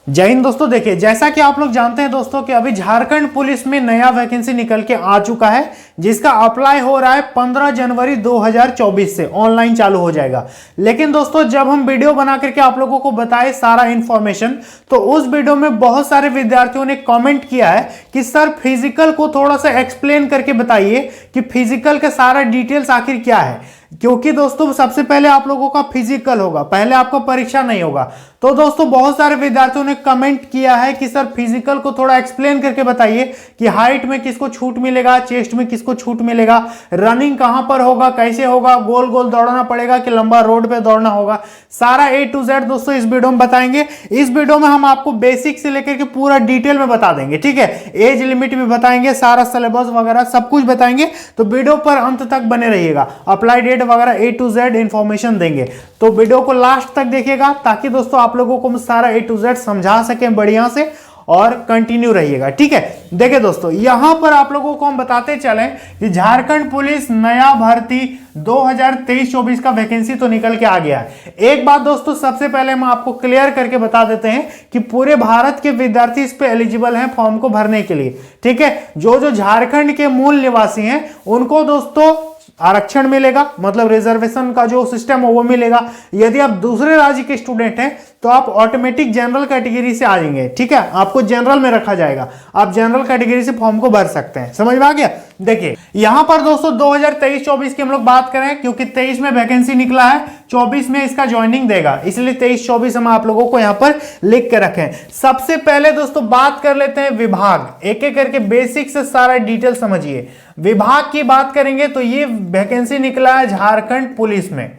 जय हिंद दोस्तों। देखिए, जैसा कि आप लोग जानते हैं दोस्तों कि अभी झारखंड पुलिस में नया वैकेंसी निकल के आ चुका है, जिसका अप्लाई हो रहा है 15 जनवरी 2024 से ऑनलाइन चालू हो जाएगा। लेकिन दोस्तों, जब हम वीडियो बना करके आप लोगों को बताए सारा इंफॉर्मेशन, तो उस वीडियो में बहुत सारे विद्यार्थियों ने कमेंट किया है कि सर फिजिकल को थोड़ा सा एक्सप्लेन करके बताइए कि फिजिकल का सारा डिटेल्स आखिर क्या है। क्योंकि दोस्तों सबसे पहले आप लोगों का फिजिकल होगा, पहले आपका परीक्षा नहीं होगा। तो दोस्तों बहुत सारे विद्यार्थियों ने कमेंट किया है कि सर फिजिकल को थोड़ा एक्सप्लेन करके बताइए कि हाइट में किसको छूट मिलेगा, चेस्ट में किसको छूट मिलेगा, रनिंग कहां पर होगा, कैसे होगा, गोल गोल दौड़ना पड़ेगा कि लंबा रोड पे दौड़ना होगा। सारा A to Z दोस्तों इस वीडियो में बताएंगे। इस वीडियो में हम आपको बेसिक से लेकर के पूरा डिटेल में बता देंगे, ठीक है। एज लिमिट भी बताएंगे, सारा सिलेबस वगैरह सब कुछ बताएंगे। तो वीडियो पर अंत तक बने रहिएगा, अप्लाई डेट वगैरह A to Z इंफॉर्मेशन देंगे। तो वीडियो को लास्ट तक देखिएगा ताकि दोस्तों आप लोगों को सारा A to Z समझा सकें बढ़िया से, और कंटिन्यू रहिएगा, ठीक है। देखिए दोस्तों, यहां पर आप लोगों को हम बताते चलें कि झारखंड पुलिस नया भर्ती 2023-24 का वैकेंसी तो निकल के आ गया है। एक बात दोस्तों सबसे पहले हम आपको क्लियर करके बता देते हैं कि पूरे भारत के विद्यार्थी इस पे एलिजिबल हैं फॉर्म को भरने के लिए, ठीक है। जो झारखंड के मूल निवासी हैं उनको दोस्तों आरक्षण मिलेगा, मतलब रिजर्वेशन का जो सिस्टम है वो मिलेगा। यदि आप दूसरे राज्य के स्टूडेंट हैं तो आप ऑटोमेटिक जनरल कैटेगरी से आ जाएंगे, ठीक है। आपको जनरल में रखा जाएगा, आप जनरल कैटेगरी से फॉर्म को भर सकते हैं। समझ में आ गया। देखिए यहां पर दोस्तों 2023-24 की हम लोग बात करें, क्योंकि 23 में वैकेंसी निकला है, 24 में इसका ज्वाइनिंग देगा, इसलिए 23-24 हम आप लोगों को यहां पर लिख के रखें। सबसे पहले दोस्तों बात कर लेते हैं विभाग, एक एक करके बेसिक से सारा डिटेल समझिए। विभाग की बात करेंगे तो ये वैकेंसी निकला है झारखंड पुलिस में,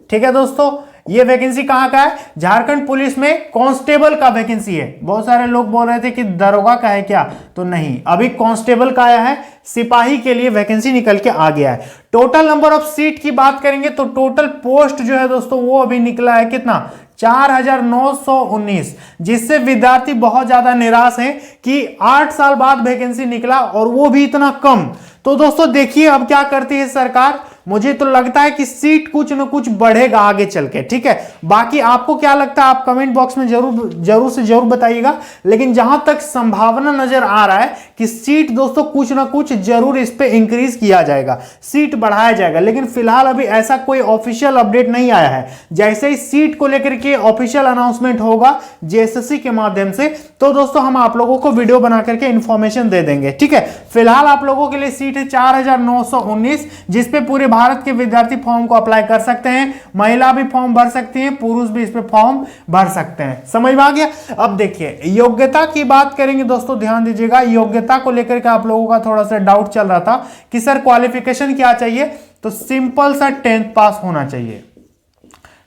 ठीक है दोस्तों। ये वैकेंसी कहां का है? झारखंड पुलिस में कांस्टेबल का वैकेंसी है। बहुत सारे लोग बोल रहे थे कि दरोगा का है क्या, तो नहीं, अभी कांस्टेबल का आया है, सिपाही के लिए वैकेंसी निकल के आ गया है। टोटल नंबर ऑफ सीट की बात करेंगे तो टोटल पोस्ट जो है दोस्तों वो अभी निकला है कितना, 4919, जिससे विद्यार्थी बहुत ज्यादा निराश हैं कि 8 साल बाद वैकेंसी निकला और वो भी इतना कम। तो दोस्तों देखिए अब क्या करती है सरकार। मुझे तो लगता है कि सीट कुछ न कुछ बढ़ेगा आगे चल के, ठीक है। बाकी आपको क्या लगता है आप कमेंट बॉक्स में जरूर से जरूर बताइएगा। लेकिन जहां तक संभावना नजर आ रहा है कि सीट दोस्तों कुछ ना कुछ जरूर इस पे इंक्रीज किया जाएगा, सीट बढ़ाया जाएगा। लेकिन फिलहाल अभी ऐसा कोई ऑफिशियल अपडेट नहीं आया है। जैसे ही सीट को लेकर के ऑफिशियल अनाउंसमेंट होगा जेएसएससी के माध्यम से, तो दोस्तों हम आप लोगों को वीडियो बना करके इंफॉर्मेशन दे देंगे, ठीक है। फिलहाल आप लोगों के लिए सीट है 4919, जिसपे पूरे भारत के विद्यार्थी फॉर्म को अप्लाई कर सकते हैं। महिला भी फॉर्म भर सकती हैं, पुरुष भी इस पे फॉर्म भर सकते हैं। समझ में आ गया। अब देखिए योग्यता की बात करेंगे दोस्तों, ध्यान दीजिएगा। योग्यता को लेकर के आप लोगों का थोड़ा सा डाउट चल रहा था कि सर क्वालिफिकेशन क्या चाहिए, तो सिंपल सा 10th पास होना चाहिए।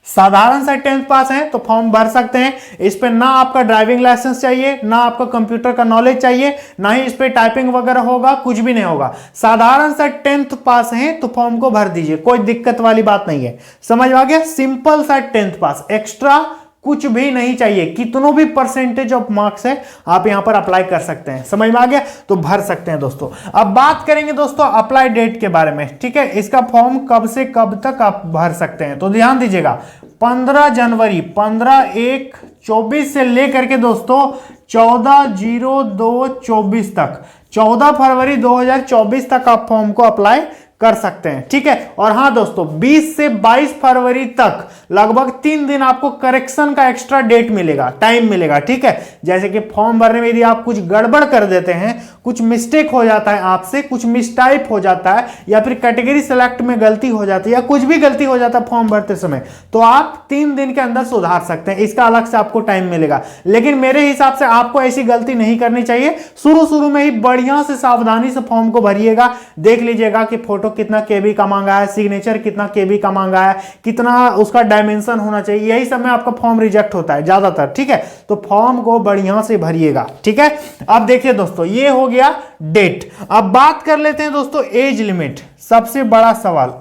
साधारण सा 10th पास है तो फॉर्म भर सकते हैं। इस पे ना आपका ड्राइविंग लाइसेंस चाहिए, ना आपका कंप्यूटर का नॉलेज चाहिए, ना ही इस पे टाइपिंग वगैरह होगा, कुछ भी नहीं होगा। साधारण सा 10th पास है तो फॉर्म को भर दीजिए, कोई दिक्कत वाली बात नहीं है। समझ में आ गया। सिंपल सा 10th पास, एक्स्ट्रा कुछ भी नहीं चाहिए। कितनों भी परसेंटेज ऑफ मार्क्स है आप यहां पर अप्लाई कर सकते हैं। समझ में आ गया, तो भर सकते हैं दोस्तों। अब बात करेंगे दोस्तों अप्लाई डेट के बारे में, ठीक है। इसका फॉर्म कब से कब तक आप भर सकते हैं, तो ध्यान दीजिएगा 15 जनवरी 15/1/24 से लेकर के दोस्तों 14/02/24 तक, 14 फरवरी 2024 तक आप फॉर्म को अप्लाई कर सकते हैं, ठीक है। और हां दोस्तों 20 से 22 फरवरी तक लगभग 3 दिन आपको करेक्शन का एक्स्ट्रा डेट मिलेगा, टाइम मिलेगा, ठीक है। जैसे कि फॉर्म भरने में यदि आप कुछ गड़बड़ कर देते हैं, कुछ मिस्टेक हो जाता है आपसे, कुछ मिसटाइप हो जाता है, या फिर कैटेगरी सेलेक्ट में गलती हो जाती है, या कुछ भी गलती हो जाता है फॉर्म भरते समय, तो आप 3 दिन के अंदर सुधार सकते हैं। इसका अलग से आपको टाइम मिलेगा। लेकिन मेरे हिसाब से आपको ऐसी गलती नहीं करनी चाहिए। शुरू में ही बढ़िया से सावधानी से फॉर्म को भरिएगा। देख लीजिएगा कि फोटो कितना केबी का मांगा है, सिग्नेचर कितना केबी का मांगा है, कितना उसका डायमेंशन होना चाहिए। यही सब में आपका फॉर्म रिजेक्ट होता है ज्यादातर, ठीक है। तो फॉर्म को बढ़िया से भरिएगा, ठीक है। अब देखिए दोस्तों ये हो गया डेट। अब बात कर लेते हैं दोस्तों एज लिमिट, सबसे बड़ा सवाल।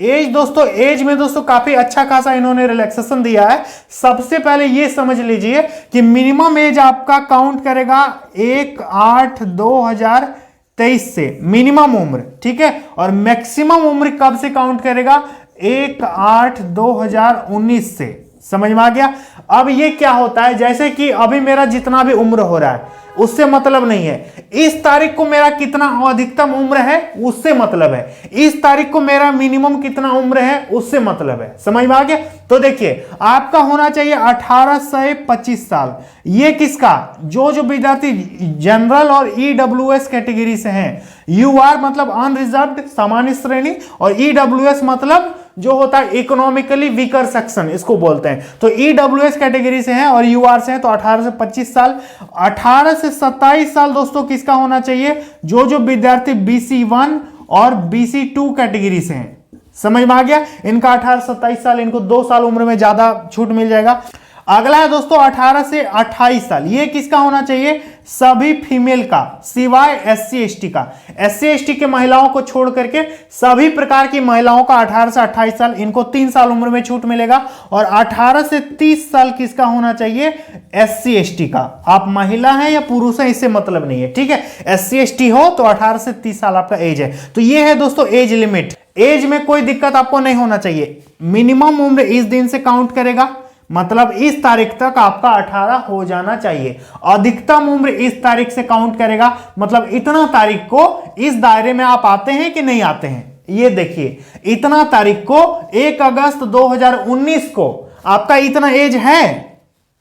एज दोस्तों, एज में दोस्तों काफी अच्छा खासा इन्होंने रिलैक्सेशन दिया है। सबसे पहले ये समझ लीजिए कि मिनिमम एज आपका काउंट करेगा 1/8/2023 से, मिनिमम उम्र, ठीक है। और मैक्सिमम उम्र कब से काउंट करेगा, 1/8/2019 से। समझ में आ गया। अब ये क्या होता है, जैसे कि अभी मेरा जितना भी उम्र हो रहा है उससे मतलब नहीं है, इस तारीख को मेरा कितना अधिकतम उम्र है उससे मतलब है, इस तारीख को मेरा मिनिमम कितना उम्र है उससे मतलब है। समझ में आ गया। तो देखिए आपका होना चाहिए 18 से 25 साल। ये किसका, जो विद्यार्थी जनरल और ईडब्ल्यूएस कैटेगरी से हैं। यूआर मतलब अनरिजर्व्ड सामान्य श्रेणी, और ईडब्ल्यूएस मतलब जो होता है इकोनॉमिकली वीकर सेक्शन, इसको बोलते हैं। तो ईडब्ल्यूएस कैटेगरी से है और यूआर से है, तो 18 से 25 साल। 18 से 27 साल दोस्तों किसका होना चाहिए, जो विद्यार्थी BC1 और BC2 कैटेगरी से हैं। समझ में आ गया। इनका 18 से 27 साल, इनको 2 साल उम्र में ज्यादा छूट मिल जाएगा। अगला है दोस्तों 18 से 28 साल। ये किसका होना चाहिए, सभी फीमेल का, सिवाय SC ST का। SC ST के महिलाओं को छोड़ करके सभी प्रकार की महिलाओं का 18 से 28 साल, इनको 3 साल उम्र में छूट मिलेगा। और 18 से 30 साल किसका होना चाहिए, SC ST का। आप महिला हैं या पुरुष हैं इससे मतलब नहीं है, ठीक है। SC ST हो तो 18 से 30 साल आपका एज है। तो ये है दोस्तों एज लिमिट। एज में कोई दिक्कत आपको नहीं होना चाहिए। मिनिमम उम्र इस दिन से काउंट करेगा, मतलब इस तारीख तक आपका 18 हो जाना चाहिए। अधिकतम उम्र इस तारीख से काउंट करेगा, मतलब इतना तारीख को इस दायरे में आप आते हैं कि नहीं आते हैं। ये देखिए इतना तारीख को 1 अगस्त 2019 को आपका इतना एज है,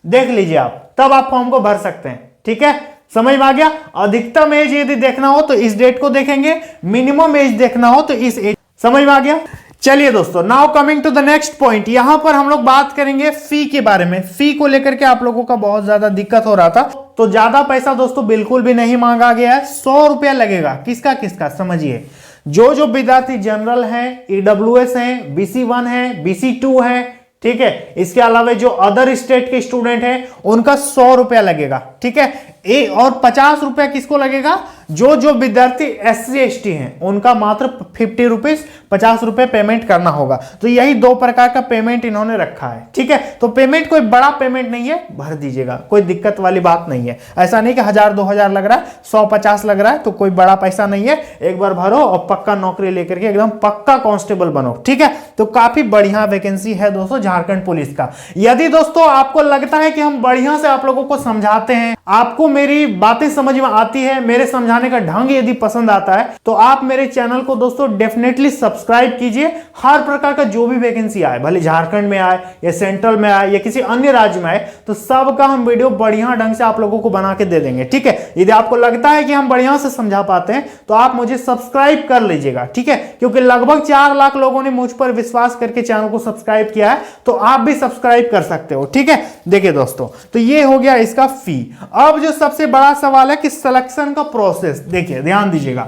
देख लीजिए आप, तब आप फॉर्म को भर सकते हैं, ठीक है। समझ में आ गया। अधिकतम एज यदि देखना हो तो इस डेट को देखेंगे, मिनिमम एज देखना हो तो इस एज। समझ में आ गया। चलिए दोस्तों, now coming to the next point. यहां पर हम लोग बात करेंगे फी के बारे में। फी को लेकर के आप लोगों का बहुत ज्यादा दिक्कत हो रहा था, तो ज्यादा पैसा दोस्तों बिल्कुल भी नहीं मांगा गया है। 100 रुपया लगेगा। किसका किसका समझिए, जो विद्यार्थी जनरल है, ईडब्ल्यूएस है, BC1 है, BC2 है, ठीक है। इसके अलावा जो अदर स्टेट के स्टूडेंट हैं उनका 100 रुपया लगेगा, ठीक है। और 50 रुपया किसको लगेगा, जो विद्यार्थी SC ST हैं उनका मात्र 50 रुपीज 50 रुपए पेमेंट करना होगा। तो यही 2 प्रकार का पेमेंट इन्होंने रखा है, ठीक है। तो पेमेंट कोई बड़ा पेमेंट नहीं है, भर दीजिएगा, कोई दिक्कत वाली बात नहीं है। ऐसा नहीं कि 1000-2000 लग रहा है, 150 लग रहा है, तो कोई बड़ा पैसा नहीं है। एक बार भरो और पक्का नौकरी लेकर के एकदम पक्का कांस्टेबल बनो, ठीक है। तो काफी बढ़िया वैकेंसी है दोस्तों झारखंड पुलिस का। यदि दोस्तों आपको लगता है कि हम बढ़िया से आप लोगों को समझाते हैं, आपको मेरी बातें समझ में आती है, मेरे समझाने का ढंग यदि पसंद आता है, तो आप मेरे चैनल को दोस्तों डेफिनेटली सब्सक्राइब कीजिए। हर प्रकार का जो भी वैकेंसी आए, भले झारखंड में आए या सेंट्रल में आए या किसी अन्य राज्य में आए, तो सबका हम वीडियो बढ़िया ढंग से आप लोगों को बना के दे देंगे, ठीक है। यदि आपको लगता है कि हम बढ़िया से समझा पाते हैं तो आप मुझे सब्सक्राइब कर लीजिएगा, ठीक है। क्योंकि लगभग 4 लाख लोगों ने मुझ पर विश्वास करके चैनल को सब्सक्राइब किया है, तो आप भी सब्सक्राइब कर सकते हो, ठीक है। देखिए दोस्तों, तो ये हो गया इसका फी। अब जो सबसे बड़ा सवाल है कि सिलेक्शन का प्रोसेस, देखिए ध्यान दीजिएगा,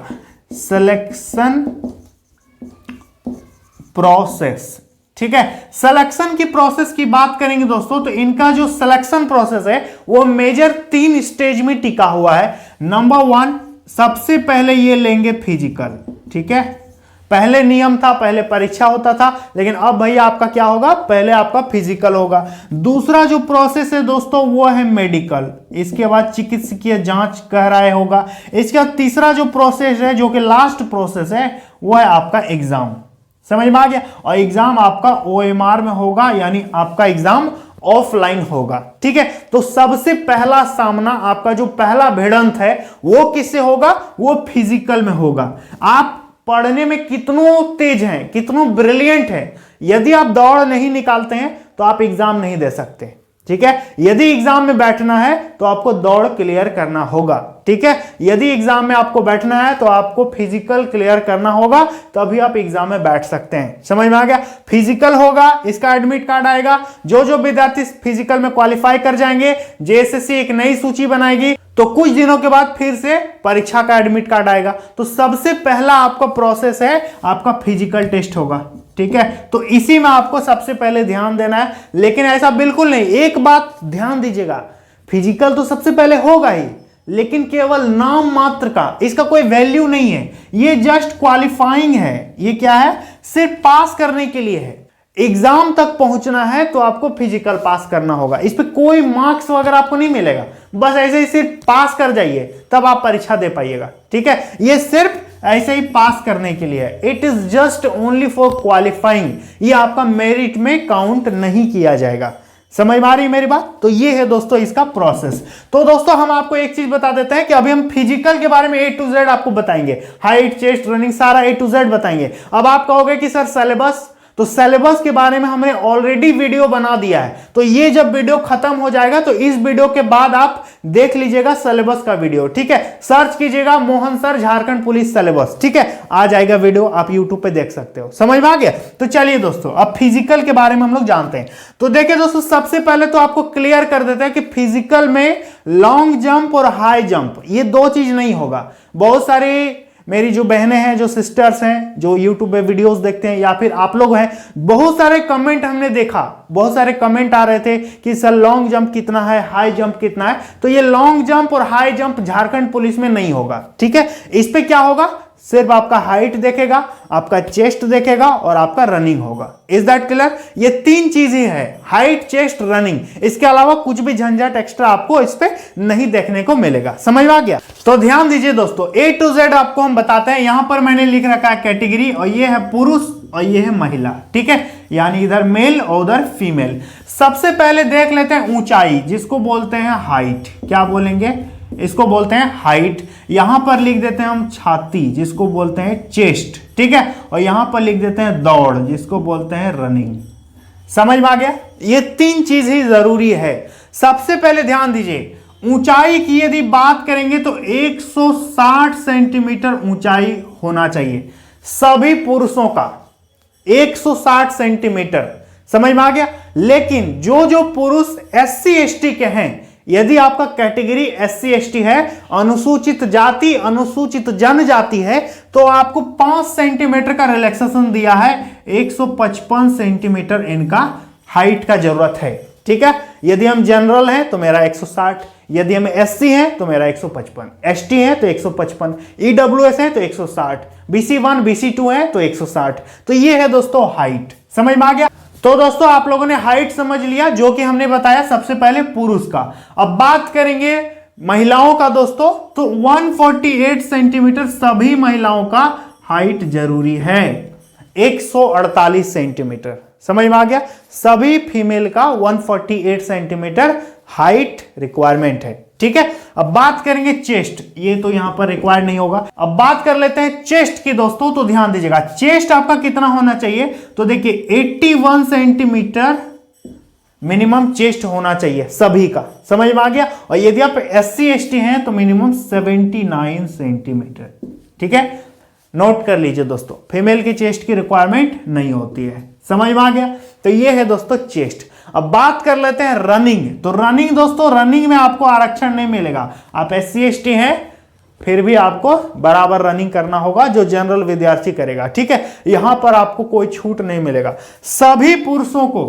सिलेक्शन प्रोसेस, ठीक है। सिलेक्शन की प्रोसेस की बात करेंगे दोस्तों, तो इनका जो सिलेक्शन प्रोसेस है वो मेजर 3 स्टेज में टिका हुआ है। नंबर 1, सबसे पहले ये लेंगे फिजिकल, ठीक है। पहले नियम था, पहले परीक्षा होता था, लेकिन अब भैया आपका क्या होगा, पहले आपका फिजिकल होगा। दूसरा जो प्रोसेस है दोस्तों वो है मेडिकल, इसके बाद चिकित्सकीय जांच कराए होगा। इसके बाद तीसरा जो प्रोसेस है, जो कि लास्ट प्रोसेस है, वो है आपका एग्जाम। समझ में आ गया। और एग्जाम आपका OMR में होगा, यानी आपका एग्जाम ऑफलाइन होगा, ठीक है। तो सबसे पहला सामना, आपका जो पहला भिड़ंत है वो किससे होगा, वो फिजिकल में होगा। आप पढ़ने में कितनों तेज हैं, कितनों ब्रिलियंट हैं, यदि आप दौड़ नहीं निकालते हैं तो आप एग्जाम नहीं दे सकते, ठीक है। यदि एग्जाम में बैठना है तो आपको दौड़ क्लियर करना होगा, ठीक है। यदि एग्जाम में आपको बैठना है तो आपको फिजिकल क्लियर करना होगा, तभी आप एग्जाम में बैठ सकते हैं। समझ में आ गया। फिजिकल होगा, इसका एडमिट कार्ड आएगा। जो विद्यार्थी फिजिकल में क्वालिफाई कर जाएंगे, JSSC एक नई सूची बनाएगी, तो कुछ दिनों के बाद फिर से परीक्षा का एडमिट कार्ड आएगा। तो सबसे पहला आपका प्रोसेस है, आपका फिजिकल टेस्ट होगा, ठीक है। तो इसी में आपको सबसे पहले ध्यान देना है। लेकिन ऐसा बिल्कुल नहीं, एक बात ध्यान दीजिएगा, फिजिकल तो सबसे पहले होगा ही, लेकिन केवल नाम मात्र का, इसका कोई वैल्यू नहीं है। ये जस्ट क्वालिफाइंग है। ये क्या है, सिर्फ पास करने के लिए है। एग्जाम तक पहुंचना है तो आपको फिजिकल पास करना होगा। इस पे कोई मार्क्स वगैरह आपको नहीं मिलेगा, बस ऐसे ही सिर्फ पास कर जाइए, तब आप परीक्षा दे पाइएगा, ठीक है। ये सिर्फ ऐसे ही पास करने के लिए है। It is just only for qualifying. ये आपका मेरिट में काउंट नहीं किया जाएगा। समझ में आ रही है मेरी बात? तो ये है दोस्तों इसका प्रोसेस। तो दोस्तों हम आपको एक चीज बता देते हैं कि अभी हम फिजिकल के बारे में A to Z आपको बताएंगे, हाइट, चेस्ट, रनिंग सारा A to Z बताएंगे। अब आप कहोगे कि सर सिलेबस, तो सिलेबस के बारे में हमने ऑलरेडी वीडियो बना दिया है, तो ये जब वीडियो खत्म हो जाएगा तो इस वीडियो के बाद आप देख लीजिएगा सिलेबस का वीडियो, ठीक है। सर्च कीजिएगा Mohan sir Jharkhand police syllabus, ठीक है, आ जाएगा वीडियो, आप यूट्यूब पे देख सकते हो। समझ में आ गया? तो चलिए दोस्तों अब फिजिकल के बारे में हम लोग जानते हैं। तो देखिए दोस्तों, सबसे पहले तो आपको क्लियर कर देते हैं कि फिजिकल में लॉन्ग जंप और हाई जंप ये दो चीज नहीं होगा। बहुत सारे मेरी जो बहनें हैं, जो सिस्टर्स हैं, जो यूट्यूब पे वीडियोस देखते हैं, या फिर आप लोग हैं, बहुत सारे कमेंट हमने देखा, बहुत सारे कमेंट आ रहे थे कि सर लॉन्ग जंप कितना है, हाई जंप कितना है। तो ये लॉन्ग जंप और हाई जंप झारखंड पुलिस में नहीं होगा, ठीक है। इस पे क्या होगा, सिर्फ आपका हाइट देखेगा, आपका चेस्ट देखेगा और आपका रनिंग होगा। Is that clear? ये तीन चीजें हैं, हाइट, चेस्ट, रनिंग। इसके अलावा कुछ भी झंझट एक्स्ट्रा आपको इस पे नहीं देखने को मिलेगा। समझ में आ गया? तो ध्यान दीजिए दोस्तों, A to Z आपको हम बताते हैं। यहां पर मैंने लिख रखा है कैटेगरी, और ये है पुरुष और ये है महिला, ठीक है, यानी इधर मेल और उधर फीमेल। सबसे पहले देख लेते हैं ऊंचाई, जिसको बोलते हैं हाइट। क्या बोलेंगे? इसको बोलते हैं हाइट। यहां पर लिख देते हैं हम छाती, जिसको बोलते हैं चेस्ट, ठीक है, और यहां पर लिख देते हैं दौड़, जिसको बोलते हैं रनिंग। समझ में आ गया? ये तीन चीज ही जरूरी है। सबसे पहले ध्यान दीजिए, ऊंचाई की यदि बात करेंगे तो 160 सेंटीमीटर ऊंचाई होना चाहिए सभी पुरुषों का, 160 सेंटीमीटर। समझ में आ गया? लेकिन जो जो पुरुष SC ST के हैं, यदि आपका कैटेगरी SC ST है, अनुसूचित जाति, अनुसूचित जनजाति है, तो आपको 5 सेंटीमीटर का रिलैक्सेशन दिया है। 155 सेंटीमीटर इनका हाइट का जरूरत है, ठीक है। यदि हम जनरल हैं तो मेरा 160, यदि हम SC हैं तो मेरा 155, ST है तो 155, EWS है तो 160, BC1 BC2 है तो 160। तो ये है दोस्तों हाइट। समझ में आ गया? तो दोस्तों आप लोगों ने हाइट समझ लिया, जो कि हमने बताया सबसे पहले पुरुष का। अब बात करेंगे महिलाओं का दोस्तों, तो 148 सेंटीमीटर सभी महिलाओं का हाइट जरूरी है। 148 सेंटीमीटर। समझ में आ गया? सभी फीमेल का 148 सेंटीमीटर हाइट रिक्वायरमेंट है, ठीक है। अब बात करेंगे चेस्ट, ये तो यहां पर रिक्वायर्ड नहीं होगा। अब बात कर लेते हैं चेस्ट की दोस्तों, तो ध्यान दीजिएगा चेस्ट आपका कितना होना चाहिए। तो देखिए 81 सेंटीमीटर मिनिमम चेस्ट होना चाहिए सभी का। समझ में आ गया? और यदि आप SC ST हैं तो मिनिमम 79 सेंटीमीटर, ठीक है। नोट कर लीजिए दोस्तों, फीमेल की चेस्ट की रिक्वायरमेंट नहीं होती है। समझ में आ गया? तो ये है दोस्तों चेस्ट। अब बात कर लेते हैं रनिंग। तो रनिंग दोस्तों, रनिंग में आपको आरक्षण नहीं मिलेगा। आप SC ST हैं फिर भी आपको बराबर रनिंग करना होगा जो जनरल विद्यार्थी करेगा, ठीक है। यहां पर आपको कोई छूट नहीं मिलेगा। सभी पुरुषों को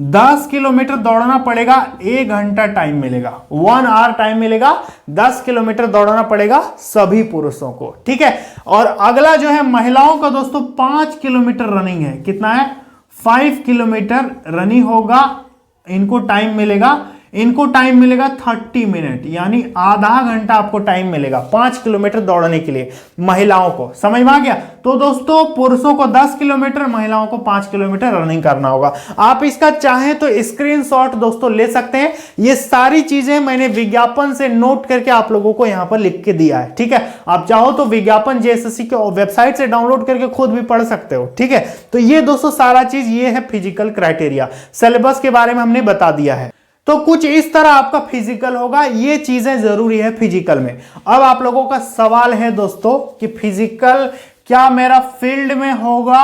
10 किलोमीटर दौड़ना पड़ेगा, 1 घंटा टाइम मिलेगा, 1 आवर टाइम मिलेगा, 10 किलोमीटर दौड़ना पड़ेगा सभी पुरुषों को, ठीक है। और अगला जो है महिलाओं का दोस्तों 5 किलोमीटर रनिंग है। कितना है? 5 किलोमीटर रनिंग होगा, इनको टाइम मिलेगा, इनको टाइम मिलेगा 30 मिनट, यानी आधा घंटा आपको टाइम मिलेगा 5 किलोमीटर दौड़ने के लिए महिलाओं को। समझ में आ गया? तो दोस्तों पुरुषों को 10 किलोमीटर, महिलाओं को 5 किलोमीटर रनिंग करना होगा। आप इसका चाहें तो स्क्रीनशॉट दोस्तों ले सकते हैं। ये सारी चीजें मैंने विज्ञापन से नोट करके आप लोगों को यहां पर लिख के दिया है, ठीक है। आप चाहो तो विज्ञापन JSSC के वेबसाइट से डाउनलोड करके खुद भी पढ़ सकते हो, ठीक है। तो ये दोस्तों सारा चीज ये है फिजिकल क्राइटेरिया। सिलेबस के बारे में हमने बता दिया है। तो कुछ इस तरह आपका फिजिकल होगा, ये चीजें जरूरी है फिजिकल में। अब आप लोगों का सवाल है दोस्तों कि फिजिकल क्या मेरा फील्ड में होगा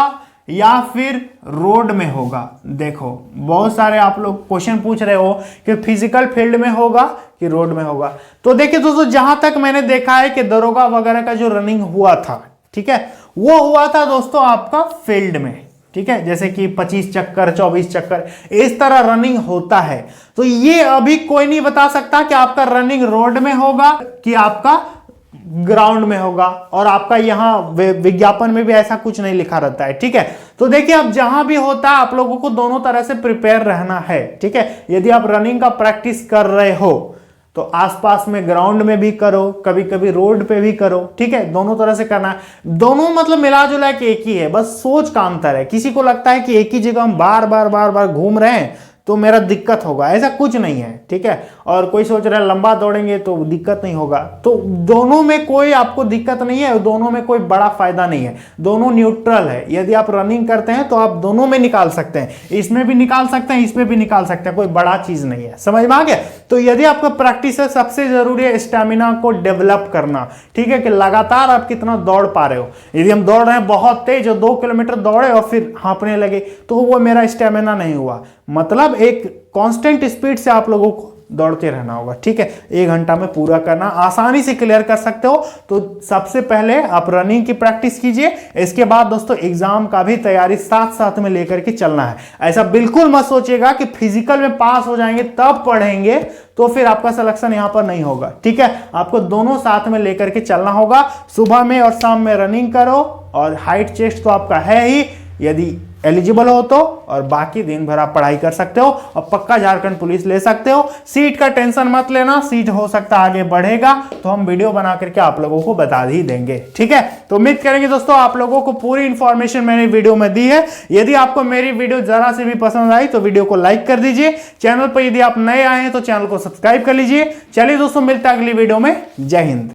या फिर रोड में होगा। देखो बहुत सारे आप लोग क्वेश्चन पूछ रहे हो कि फिजिकल फील्ड में होगा कि रोड में होगा। तो देखिए दोस्तों, जहां तक मैंने देखा है कि दरोगा वगैरह का जो रनिंग हुआ था, ठीक है, वो हुआ था दोस्तों आपका फील्ड में, ठीक है। जैसे कि 25 चक्कर 24 चक्कर इस तरह रनिंग होता है। तो ये अभी कोई नहीं बता सकता कि आपका रनिंग रोड में होगा कि आपका ग्राउंड में होगा। और आपका यहां विज्ञापन में भी ऐसा कुछ नहीं लिखा रहता है, ठीक है। तो देखिए अब जहां भी होता है आप लोगों को दोनों तरह से प्रिपेयर रहना है, ठीक है। यदि आप रनिंग का प्रैक्टिस कर रहे हो तो आसपास में ग्राउंड में भी करो, कभी कभी रोड पे भी करो, ठीक है। दोनों तरह से करना है। दोनों मतलब मिला जुला के एक ही है, बस सोच का अंतर है। किसी को लगता है कि एक ही जगह हम बार बार घूम रहे हैं तो मेरा दिक्कत होगा, ऐसा कुछ नहीं है, ठीक है। और कोई सोच रहा है लंबा दौड़ेंगे तो दिक्कत नहीं होगा, तो दोनों में कोई आपको दिक्कत नहीं है, दोनों में कोई बड़ा फायदा नहीं है, दोनों न्यूट्रल है। यदि आप रनिंग करते हैं तो आप दोनों में निकाल सकते हैं, इसमें भी निकाल सकते हैं, इसमें भी निकाल सकते हैं, कोई बड़ा चीज नहीं है, समझ में आ गया। तो यदि आपका प्रैक्टिस है, सबसे जरूरी है स्टैमिना को डेवलप करना, ठीक है, कि लगातार आप कितना दौड़ पा रहे हो। यदि हम दौड़ रहे हैं बहुत तेज और 2 किलोमीटर दौड़े और फिर हाँफने लगे तो वो मेरा स्टैमिना नहीं हुआ। मतलब एक कांस्टेंट स्पीड से आप लोगों को दौड़ते रहना होगा, ठीक है। 1 घंटा में पूरा करना, आसानी से क्लियर कर सकते हो। तो सबसे पहले आप रनिंग की प्रैक्टिस कीजिए, इसके बाद दोस्तों एग्जाम का भी तैयारी साथ साथ में लेकर के चलना है। ऐसा बिल्कुल मत सोचिएगा कि फिजिकल में पास हो जाएंगे तब पढ़ेंगे तो फिर आपका सिलेक्शन यहां पर नहीं होगा, ठीक है। आपको दोनों साथ में लेकर के चलना होगा। सुबह में और शाम में रनिंग करो, और हाइट चेस्ट तो आपका है ही यदि एलिजिबल हो तो, और बाकी दिन भर आप पढ़ाई कर सकते हो और पक्का झारखंड पुलिस ले सकते हो। सीट का टेंशन मत लेना, सीट हो सकता है आगे बढ़ेगा तो हम वीडियो बना करके आप लोगों को बता ही देंगे, ठीक है। तो उम्मीद करेंगे दोस्तों आप लोगों को पूरी इंफॉर्मेशन मैंने वीडियो में दी है। यदि आपको मेरी वीडियो जरा से भी पसंद आई तो वीडियो को लाइक कर दीजिए। चैनल पर यदि आप नए आए हैं तो चैनल को सब्सक्राइब कर लीजिए। चलिए दोस्तों, मिलते हैं अगली वीडियो में। जय हिंद।